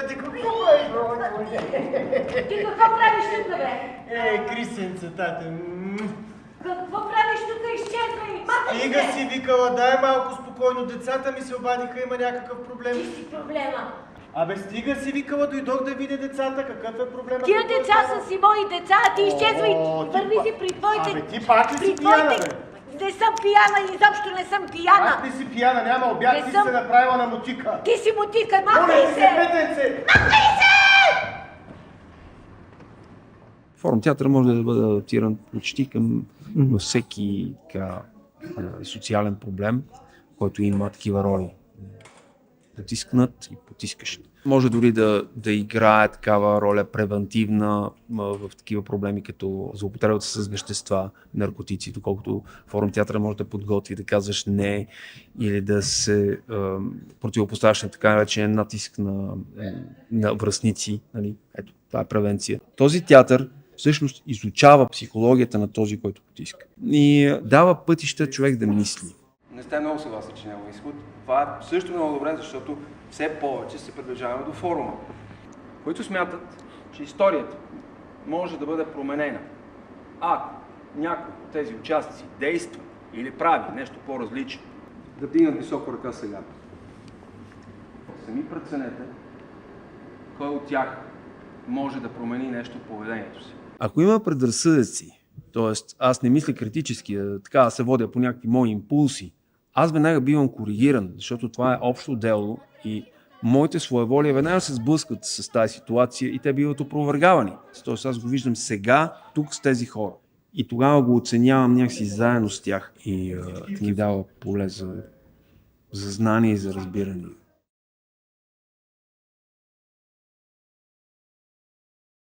ти какво правиш? Ти какво правиш тук, бе? Крисенце, тате. Какво правиш тук? Изчезвай! Махай Стига се! си, викала, дай малко спокойно. Децата ми се обадиха, има някакъв проблем. Ти си проблема. Абе, стига си, викала, дойдох да видя децата. Какъв е проблемът? Тия деца са си мои деца, а ти изчезвай! Върви си при твоите... Абе, ти пак ли си пияна, бе? Не съм пияна, изобщо не съм пияна! Пак ли си пияна? Няма обяд, Не ти съм. се направила на мотика. Ти си мотика, махай Моля, се! петенце! Махай се! Форум театър може да бъде адаптиран почти към всеки социален проблем, който има такива роли. Потискнат и потискащ. Може дори да играе такава роля превентивна в такива проблеми, като злоупотребата с вещества, наркотици, доколкото форум театъра може да подготви, да казваш не или да се противопоставяш на така наречен натиск на връстници. Нали? Ето, това е превенция. Този театър всъщност изучава психологията на този, който потиска. И дава пътища човек да мисли. Не сте много съгласни, че няма изход. Това е също много добре, защото все повече се приближаваме до форума, които смятат, че историята може да бъде променена. Ако някой от тези участници действа или прави нещо по-различно, да вдигнат високо ръка сега. Сами преценете кой от тях може да промени нещо в поведението си. Ако има предразсъдъци, т.е. аз не мисля критически, така да се водя по някакви мои импулси, аз веднага бивам коригиран, защото това е общо дело и моите своеволия веднага се сблъскват с тази ситуация и те биват опровергавани. Тоест аз го виждам сега, тук с тези хора. И тогава го оценявам някакси заедно с тях и ни дава поле за знание и за разбиране.